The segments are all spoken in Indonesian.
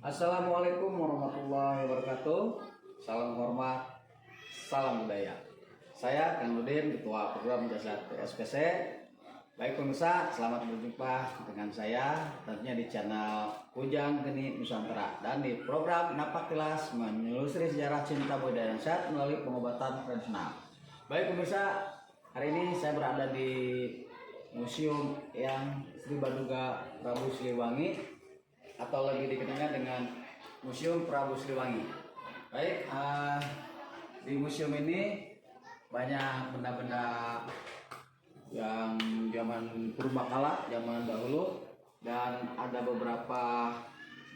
Assalamualaikum warahmatullahi wabarakatuh. Salam hormat, salam budaya. Saya Kang Nudin, Ketua Program Jasa SPC. Baik pemirsa, selamat berjumpa dengan saya tentunya di channel Kujang Geni Nusantara dan di program Napak Kelas menelusuri sejarah cinta budaya dan sehat melalui pengobatan tradisional. Baik pemirsa, hari ini saya berada di Museum yang Sri Baduga Prabu Siliwangi atau lagi dikenal dengan Museum Prabu Siliwangi. Baik, di museum ini banyak benda-benda yang zaman purbakala, zaman dahulu, dan ada beberapa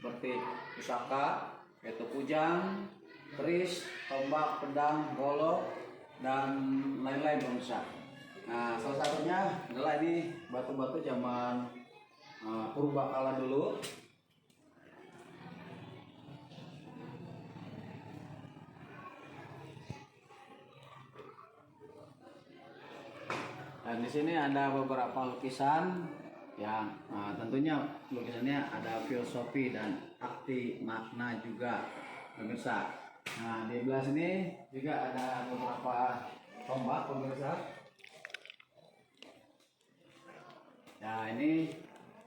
seperti pusaka, yaitu kujang, keris, tombak, pedang, golok, dan lain-lain pemirsa. Nah, salah satunya adalah ini batu-batu zaman purbakala dulu. Dan di sini ada beberapa lukisan yang tentunya lukisannya ada filosofi dan arti makna juga pemirsa. Nah, di belah sini juga ada beberapa tombak pemirsa. Nah, ini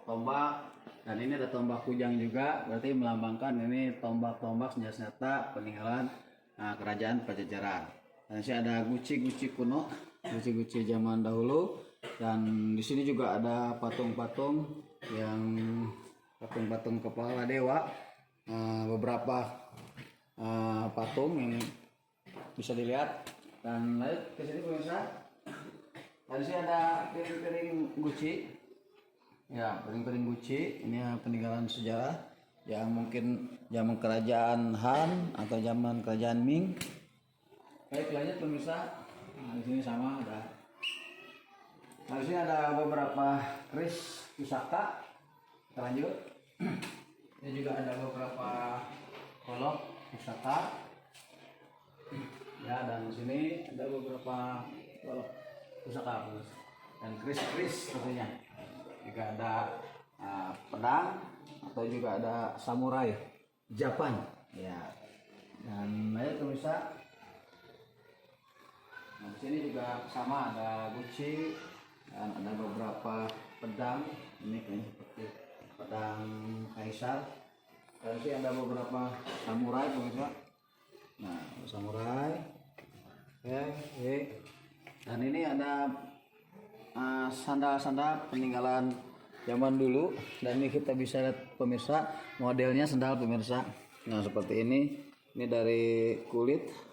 tombak dan ini ada tombak kujang juga, berarti melambangkan ini tombak-tombak senjata peninggalan kerajaan Pajajaran. Dan di sini ada guci-guci kuno, guci-guci zaman dahulu, dan di sini juga ada patung-patung yang patung-patung kepala dewa, beberapa patung yang bisa dilihat. Dan lanjut ke sini pemirsa. Dan di sini ada piring-piring guci. Ya, piring-piring guci ini peninggalan sejarah yang mungkin zaman kerajaan Han atau zaman kerajaan Ming. Baik, lanjut pemirsa. Nah, di sini sama ada. Nah, di sini ada beberapa keris pusaka. Kita lanjut. Ini juga ada beberapa golok pusaka. Ya, dan di sini ada beberapa golok pusaka dan keris-keris tentunya. Juga ada pedang atau juga ada samurai Jepang. Ya. Dan lanjut pemirsa. Nah, di sini juga sama ada guci dan ada beberapa pedang. Ini kayaknya seperti pedang kaisar. Dan di sini ada beberapa samurai pemirsa. Nah, samurai. Oke. Dan ini ada sandal-sandal peninggalan zaman dulu. Dan ini kita bisa lihat pemirsa modelnya sandal pemirsa. Nah, seperti ini dari kulit.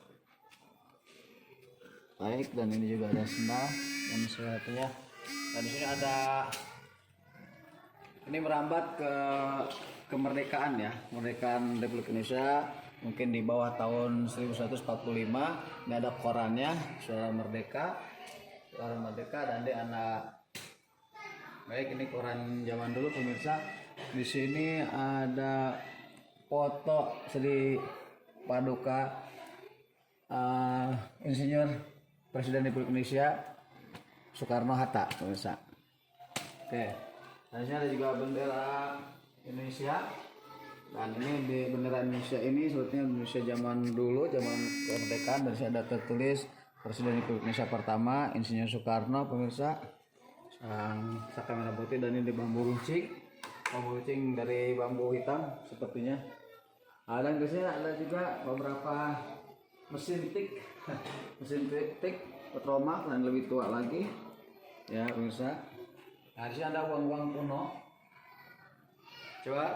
Baik, dan ini juga ada sendal dan sebagainya. Dan di sini ada ini merambat ke kemerdekaan ya, kemerdekaan Republik Indonesia mungkin di bawah tahun 1145. Ini ada korannya, Suara Merdeka, dan di anak. Baik, ini koran zaman dulu pemirsa. Di sini ada foto Sri Paduka Insinyur Presiden Republik Indonesia Soekarno-Hatta pemirsa. Oke, dan sini ada juga bendera Indonesia. Dan ini di bendera Indonesia ini sebetulnya Indonesia zaman dulu, zaman kemerdekaan. Dan sini ada tertulis Presiden Republik Indonesia pertama Insinyur Soekarno pemirsa. Saka merah putih, dan ini di bambu runcing dari bambu hitam sepertinya. Dan di sini ada juga beberapa mesin tik petromak dan lebih tua lagi ya pemirsa. Nah, di sini ada uang-uang kuno. Coba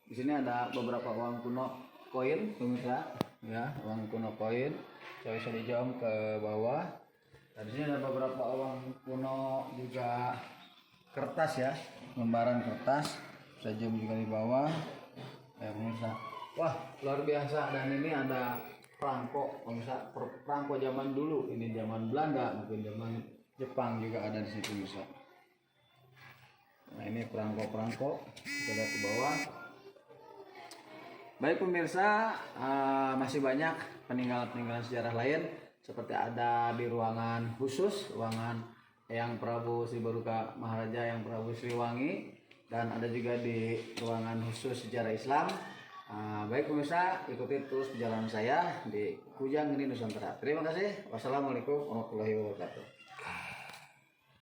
di sini ada beberapa uang kuno koin pemirsa ya, uang kuno koin. Coba bisa dijom ke bawah. Dan di sini ada beberapa uang kuno juga kertas ya, lembaran kertas. Bisa jom juga di bawah ya pemirsa. Wah, luar biasa. Dan ini ada perangko pemirsa, perangko zaman dulu. Ini zaman Belanda, mungkin zaman Jepang juga ada di situ pemirsa. Nah, ini perangko kita lihat ke bawah. Baik pemirsa, masih banyak peninggalan sejarah lain seperti ada di ruangan khusus, ruangan yang Prabu Sri Baduga Maharaja yang Prabu Siliwangi. dan ada juga di ruangan khusus sejarah Islam. Baik pemirsa, ikuti terus perjalanan saya di Kujang ini Nusantara. Terima kasih. Wassalamualaikum warahmatullahi wabarakatuh.